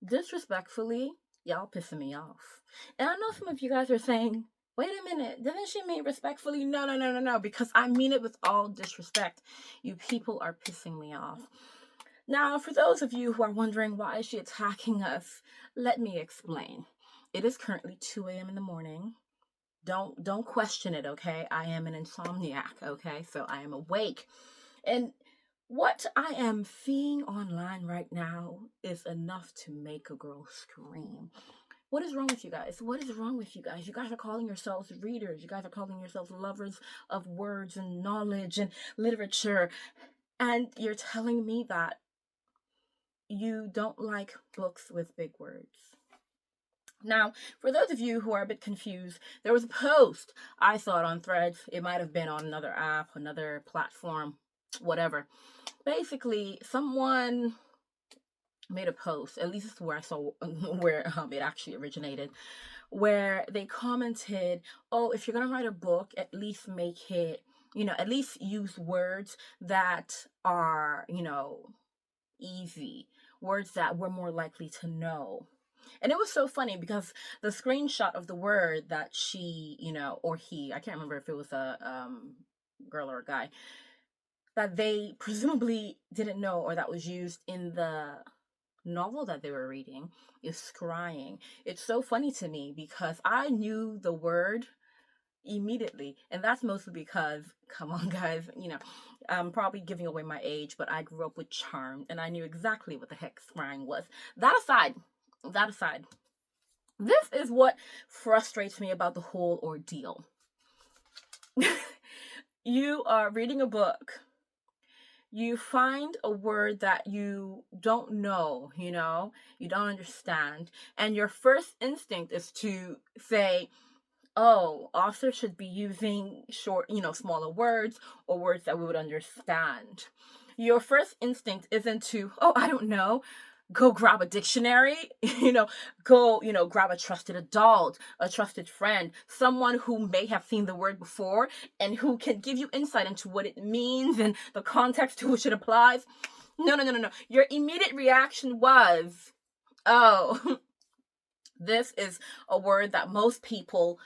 Disrespectfully, y'all pissing me off. And I know some of you guys are saying, wait a minute, didn't she mean respectfully? No, no, no, no, no, because I mean it with all disrespect. You people are pissing me off. Now, for those of you who are wondering why is she attacking us, let me explain. It is currently 2 a.m. in the morning. Don't question it, okay? I am an insomniac, okay? So I am awake. And what I am seeing online right now is enough to make a girl scream. What is wrong with you guys? What is wrong with you guys? You guys are calling yourselves readers. You guys are calling yourselves lovers of words and knowledge and literature. And you're telling me that you don't like books with big words. Now, for those of you who are a bit confused, there was a post I saw it on Threads. It might have been on another app, another platform, whatever. Basically, someone made a post, at least this is where I saw where it actually originated, where they commented, oh, if you're going to write a book, at least make it, at least use words that are, easy, words that we're more likely to know. And it was so funny because the screenshot of the word that she, or he, I can't remember if it was a girl or a guy, that they presumably didn't know or that was used in the novel that they were reading is scrying. It's so funny to me because I knew the word immediately, and that's mostly because, come on guys, I'm probably giving away my age, but I grew up with Charm and I knew exactly what the heck scrying was. That aside, this is what frustrates me about the whole ordeal. You are reading a book, you find a word that you don't know, you don't understand, and your first instinct is to say, oh, authors should be using short, smaller words or words that we would understand. Your first instinct isn't to, oh, I don't know, go grab a dictionary, go, grab a trusted adult, a trusted friend, someone who may have seen the word before and who can give you insight into what it means and the context to which it applies. No. Your immediate reaction was, oh, this is a word that most people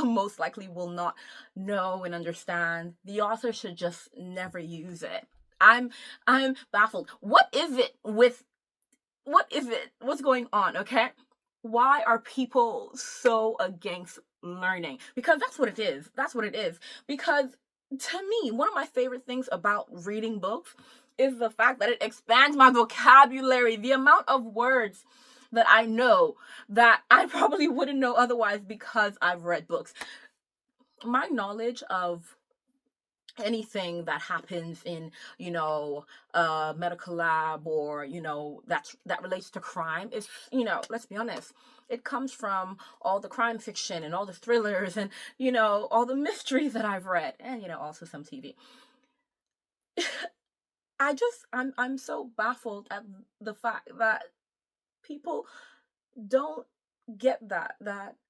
most likely will not know and understand. The author should just never use it. I'm baffled. What's going on, okay? Why are people so against learning? Because that's what it is. Because to me, one of my favorite things about reading books is the fact that it expands my vocabulary. The amount of words that I know that I probably wouldn't know otherwise because I've read books. My knowledge of anything that happens in a medical lab or that relates to crime is, let's be honest, it comes from all the crime fiction and all the thrillers and all the mysteries that I've read, and also some TV. I'm so baffled at the fact that people don't get that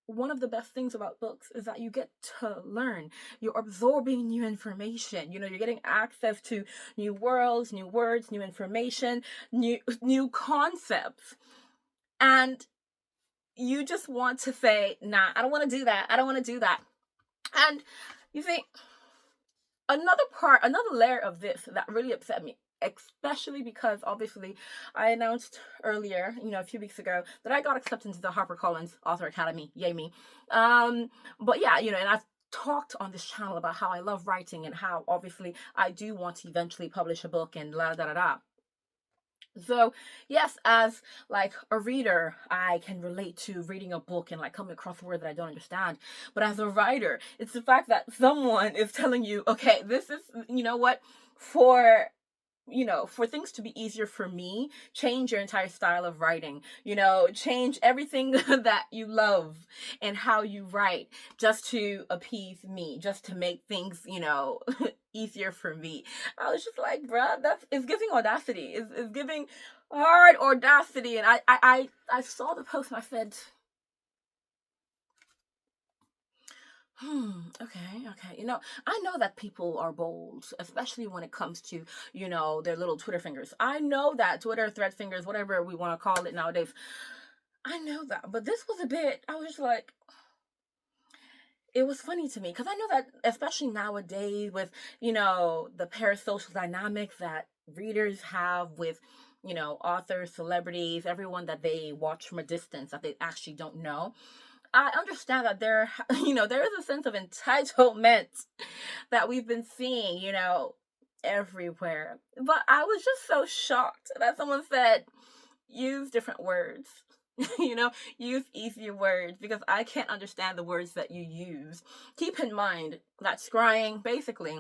one of the best things about books is that you get to learn. You're absorbing new information. You're getting access to new worlds, new words, new information, new concepts. And you just want to say, nah, I don't want to do that. And you see, another layer of this that really upset me, especially because obviously I announced earlier, a few weeks ago, that I got accepted into the HarperCollins Author Academy. Yay me. But yeah, and I've talked on this channel about how I love writing and how obviously I do want to eventually publish a book and la da da da. So yes, as like a reader, I can relate to reading a book and like coming across a word that I don't understand. But as a writer, it's the fact that someone is telling you, okay, this is, what, for things to be easier for me, change your entire style of writing, change everything that you love and how you write just to appease me, just to make things, easier for me. I was just like, bruh, it's giving audacity. It's giving hard audacity. And I saw the post and I said, Okay. I know that people are bold, especially when it comes to, their little Twitter fingers. I know that Twitter thread fingers, whatever we want to call it nowadays. I know that. But this was a bit, I was just like, it was funny to me because I know that, especially nowadays with, the parasocial dynamic that readers have with, authors, celebrities, everyone that they watch from a distance that they actually don't know. I understand that there, there is a sense of entitlement that we've been seeing, everywhere. But I was just so shocked that someone said, use different words. Use easier words because I can't understand the words that you use. Keep in mind that scrying, basically,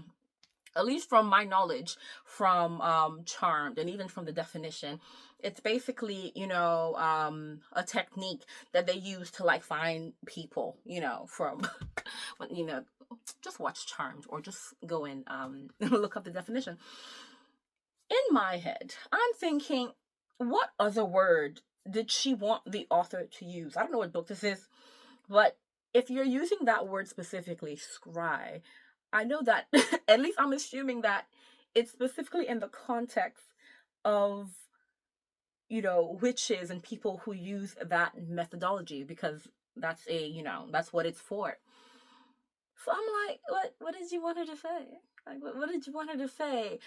at least from my knowledge from Charmed and even from the definition, it's basically, a technique that they use to like find people, from, just watch Charmed or just go and look up the definition. In my head, I'm thinking, what other word did she want the author to use? I don't know what book this is, but if you're using that word specifically, scry, I know that, at least I'm assuming that it's specifically in the context of, witches and people who use that methodology because that's what it's for. So I'm like, what did you want her to say? Like, what did you want her to say?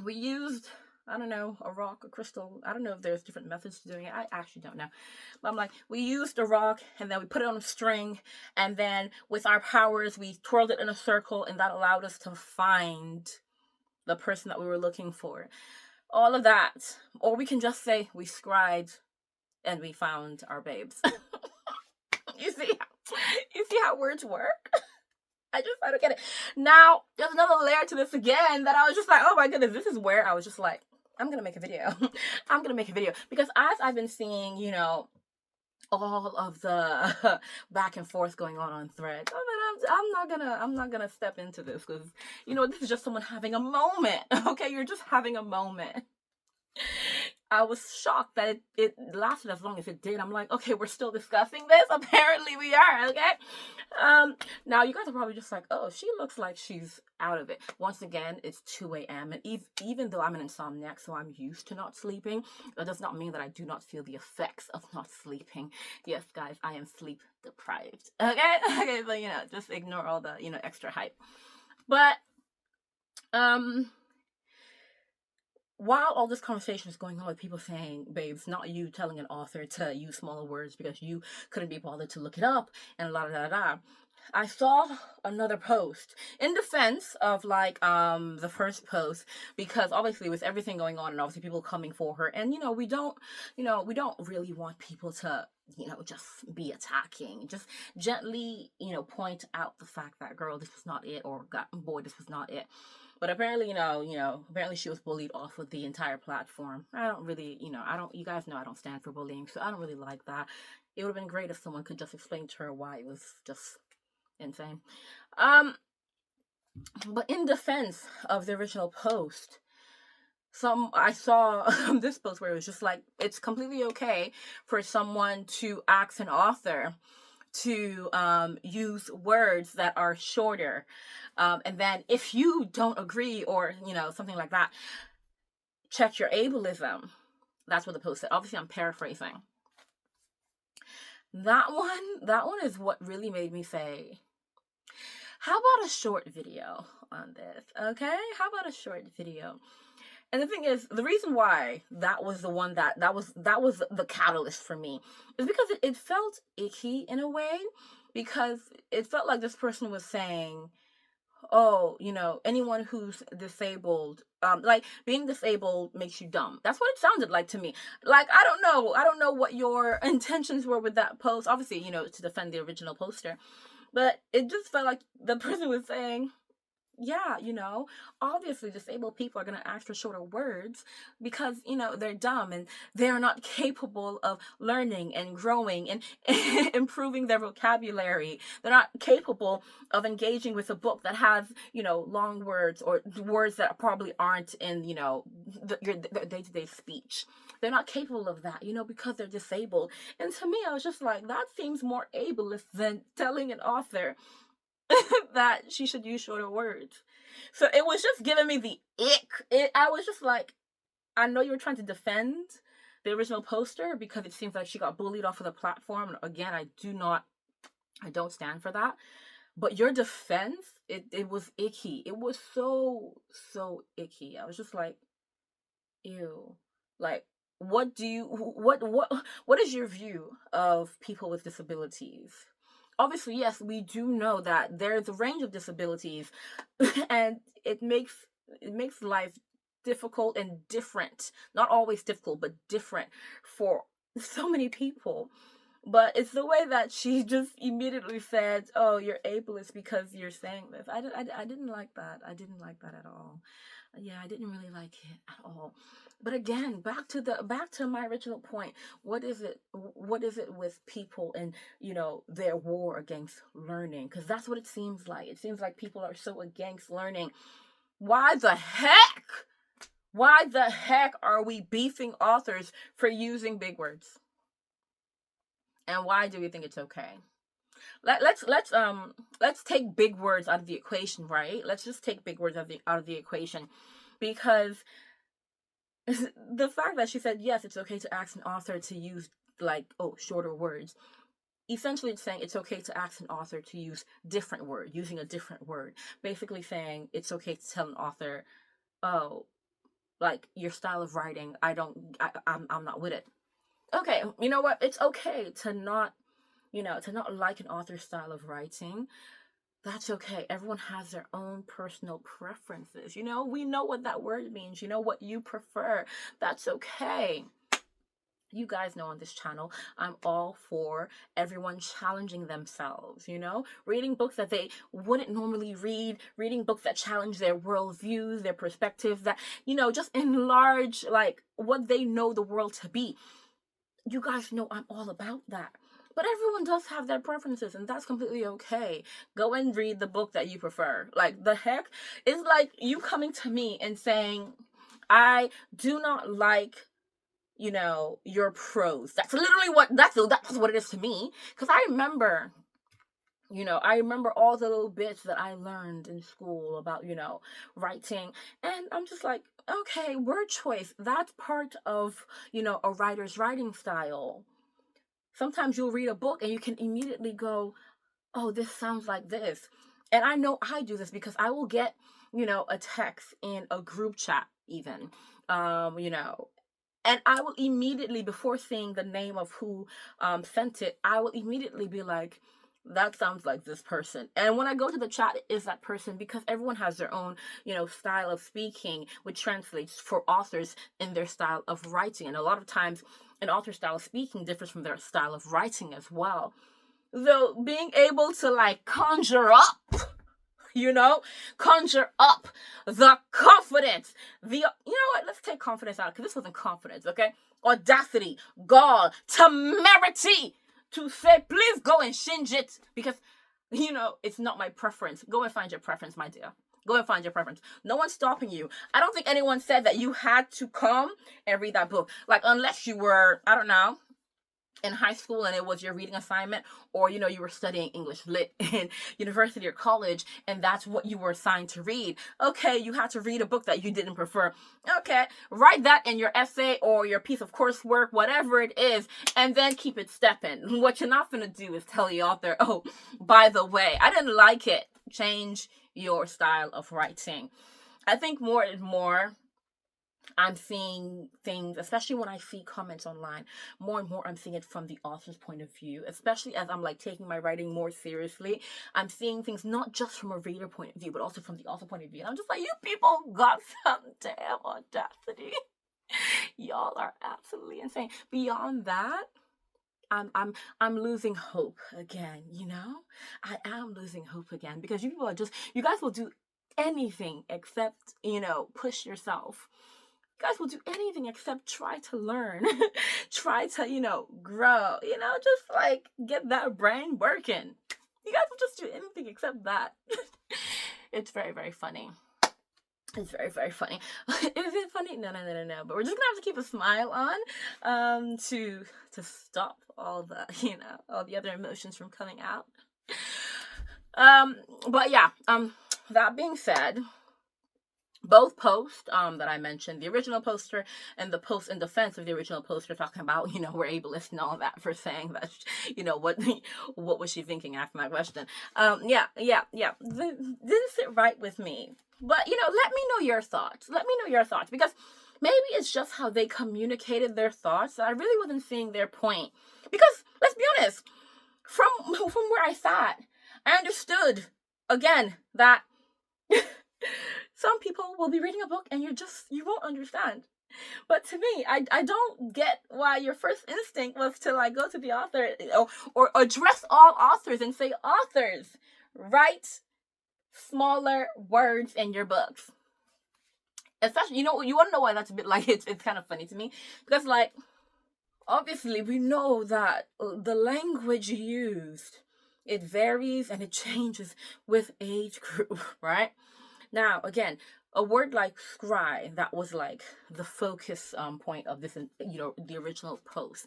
We used, I don't know, a rock, a crystal. I don't know if there's different methods to doing it. I actually don't know. But I'm like, we used a rock and then we put it on a string. And then with our powers, we twirled it in a circle and that allowed us to find the person that we were looking for. All of that. Or we can just say we scried and we found our babes. You see how words work? I don't get it. Now, there's another layer to this again that I was just like, oh my goodness, this is where I was just like, I'm going to make a video. I'm going to make a video. Because as I've been seeing, all of the back and forth going on threads, I'm not gonna step into this because, this is just someone having a moment. Okay, you're just having a moment. I was shocked that it lasted as long as it did. I'm like, okay, we're still discussing this. Apparently we are, okay? Now you guys are probably just like, oh, she looks like she's out of it. Once again, it's 2 a.m. And even though I'm an insomniac, so I'm used to not sleeping, that does not mean that I do not feel the effects of not sleeping. Yes, guys, I am sleep deprived. Okay? Okay, so, just ignore all the, extra hype. But, while all this conversation is going on with people saying, babes, not you telling an author to use smaller words because you couldn't be bothered to look it up and I saw another post in defense of the first post because obviously with everything going on and obviously people coming for her and we don't really want people to just be attacking. Just gently point out the fact that girl, this was not it, or boy, this was not it. But apparently, apparently she was bullied off of the entire platform. I don't really, you guys know I don't stand for bullying, so I don't really like that. It would have been great if someone could just explain to her why it was just insane. But in defense of the original post, I saw this post where it was just like, it's completely okay for someone to ask an author to use words that are shorter, and then if you don't agree or something like that, check your ableism. That's what the post said. Obviously I'm paraphrasing. That one is what really made me say, how about a short video on this? Okay, how about a short video? And the thing is, the reason why that was the one that was the catalyst for me is because it felt icky in a way, because it felt like this person was saying, oh, anyone who's disabled, like being disabled makes you dumb. That's what it sounded like to me. Like, I don't know what your intentions were with that post. Obviously, to defend the original poster, but it just felt like the person was saying, yeah, obviously disabled people are going to ask for shorter words because, they're dumb and they are not capable of learning and growing and improving their vocabulary. They're not capable of engaging with a book that has, long words or words that probably aren't in, your day-to-day speech. They're not capable of that, because they're disabled. And to me, I was just like, that seems more ableist than telling an author that she should use shorter words. So it was just giving me the ick. I was just like, I know you were trying to defend the original poster because it seems like she got bullied off of the platform. And again, I don't stand for that. But your defense, it was icky. It was so, so icky. I was just like, ew. Like, what is your view of people with disabilities? Obviously, yes, we do know that there's a range of disabilities and it makes life difficult and different. Not always difficult, but different for so many people. But it's the way that she just immediately said, "Oh, you're ableist because you're saying this." I didn't like that. I didn't like that at all. Yeah, I didn't really like it at all. But again, back to my original point. What is it? What is it with people and their war against learning? Because that's what it seems like. It seems like people are so against learning. Why the heck? Why the heck are we beefing authors for using big words? And why do we think it's okay? Let's take big words out of the equation, right? Let's just take big words out of the equation, because the fact that she said yes, it's okay to ask an author to use shorter words. Essentially, it's saying it's okay to ask an author to use using a different word. Basically saying it's okay to tell an author, oh, like your style of writing, I'm not with it. Okay, you know what? It's okay to not like an author's style of writing. That's okay. Everyone has their own personal preferences. We know what that word means. You know what you prefer. That's okay. You guys know on this channel, I'm all for everyone challenging themselves, reading books that they wouldn't normally read, reading books that challenge their worldviews, their perspectives, that, just enlarge what they know the world to be. You guys know I'm all about that. But everyone does have their preferences, and that's completely okay. Go and read the book that you prefer. Like, the heck? It's like you coming to me and saying, I do not like, your prose. That's literally that's what it is to me. Because I remember all the little bits that I learned in school about, writing. And I'm just like, okay, word choice. That's part of, a writer's writing style. Sometimes you'll read a book and you can immediately go, oh, this sounds like this. And I know I do this because I will get, a text in a group chat even, and I will immediately, before seeing the name of who sent it, I will immediately be like, that sounds like this person. And when I go to the chat, it is that person, because everyone has their own, style of speaking, which translates for authors in their style of writing. And a lot of times, an author's style of speaking differs from their style of writing as well. Though being able to conjure up the confidence, let's take confidence out, because this wasn't confidence, okay? Audacity, gall, temerity to say, please go and change it, because it's not my preference. Go and find your preference, my dear. Go and find your preference. No one's stopping you. I don't think anyone said that you had to come and read that book, unless you were, I don't know, in high school and it was your reading assignment, or you were studying English lit in university or college and that's what you were assigned to read. Okay, you had to read a book that you didn't prefer. Okay, write that in your essay or your piece of coursework, whatever it is, and then keep it stepping. What you're not gonna do is tell the author, oh, by the way, I didn't like it, change your style of writing. I think more and more I'm seeing things, especially when I see comments online, more and more I'm seeing it from the author's point of view, especially as I'm taking my writing more seriously. I'm seeing things not just from a reader point of view, but also from the author point of view. And I'm just like, you people got some damn audacity. Y'all are absolutely insane. Beyond that, I'm losing hope again, I am losing hope again, because you guys will do anything except, push yourself. You guys will do anything except try to learn, try to, grow, just like get that brain working. You guys will just do anything except that. It's very, very funny. It's very, very funny. Is it funny? No. But we're just gonna have to keep a smile on, to stop all the, all the other emotions from coming out. But yeah, that being said, both posts that I mentioned, the original poster and the post in defense of the original poster, talking about, we're ableist and all that, for saying that, what was she thinking after my question? Yeah. Didn't sit right with me. But, let me know your thoughts. Let me know your thoughts, because maybe it's just how they communicated their thoughts. I really wasn't seeing their point. Because, let's be honest, from where I sat, I understood, again, that some people will be reading a book and you won't understand. But to me, I don't get why your first instinct was to like go to the author, or address all authors and say, authors, write smaller words in your books. Especially, you want to know why that's a bit like, it's kind of funny to me, because like, obviously we know that the language used, it varies and it changes with age group, right? Now, again, a word like scry, that was like the focus point of this, the original post.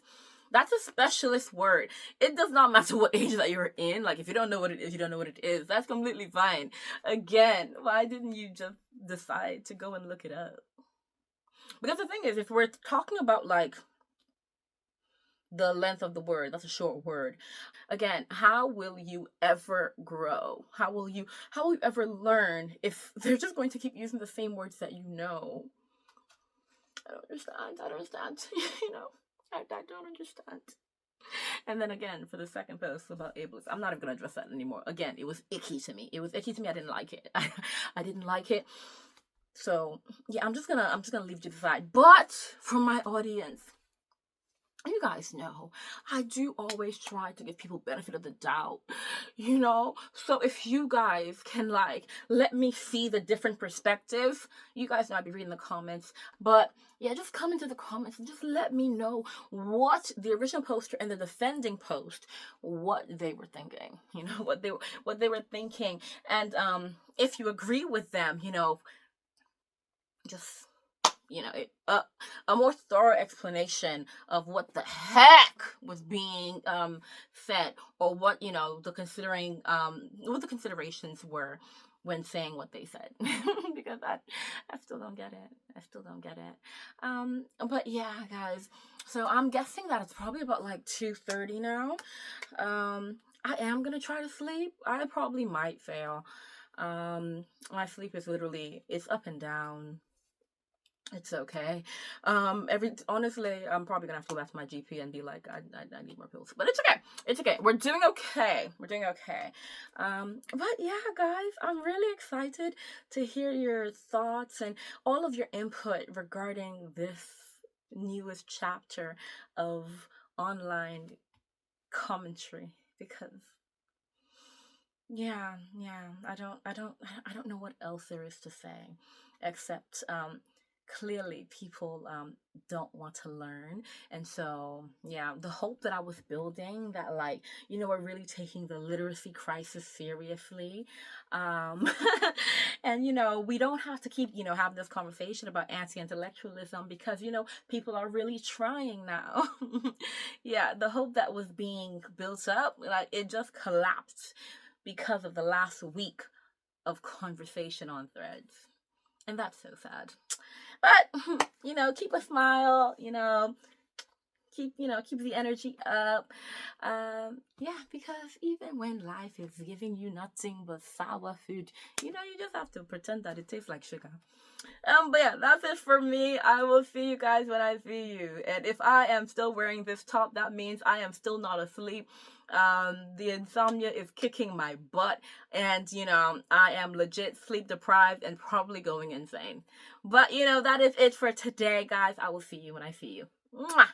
That's a specialist word. It does not matter what age that you're in. Like, if you don't know what it is, you don't know what it is. That's completely fine. Again, why didn't you just decide to go and look it up? Because the thing is, if we're talking about like the length of the word, that's a short word. Again, how will you ever grow? How will you ever learn if they're just going to keep using the same words that you know? I don't understand. I don't understand. And then again, for the second post about ableism, I'm not even gonna address that anymore. Again, it was icky to me. I didn't like it. I didn't like it. So yeah, I'm just gonna leave it to the side. But for my audience, you guys know, I do always try to give people benefit of the doubt, So if you guys can like let me see the different perspectives, you guys know I'd be reading the comments. But yeah, just come into the comments and just let me know what the original poster and the defending post, what they were thinking, what they were thinking, and if you agree with them, just a more thorough explanation of what the heck was being said, or what the considerations were when saying what they said. Because I still don't get it. But yeah, guys, so I'm guessing that it's probably about like 2:30 now. I am gonna try to sleep. I probably might fail. My sleep is literally, it's up and down. It's okay. Honestly, I'm probably gonna have to go back to my GP and be like, I need more pills. But it's okay. It's okay. We're doing okay. But yeah, guys, I'm really excited to hear your thoughts and all of your input regarding this newest chapter of online commentary, because yeah, I don't know what else there is to say, except clearly people don't want to learn. And so yeah, the hope that I was building, that like, we're really taking the literacy crisis seriously, and we don't have to keep having this conversation about anti-intellectualism, because people are really trying now. Yeah, the hope that was being built up, like, it just collapsed because of the last week of conversation on Threads. And that's so sad. But, keep a smile, keep the energy up. Yeah, because even when life is giving you nothing but sour food, you just have to pretend that it tastes like sugar. But yeah, that's it for me. I will see you guys when I see you. And if I am still wearing this top, that means I am still not asleep. The insomnia is kicking my butt, and I am legit sleep deprived and probably going insane. But that is it for today, guys. I will see you when I see you. Mwah!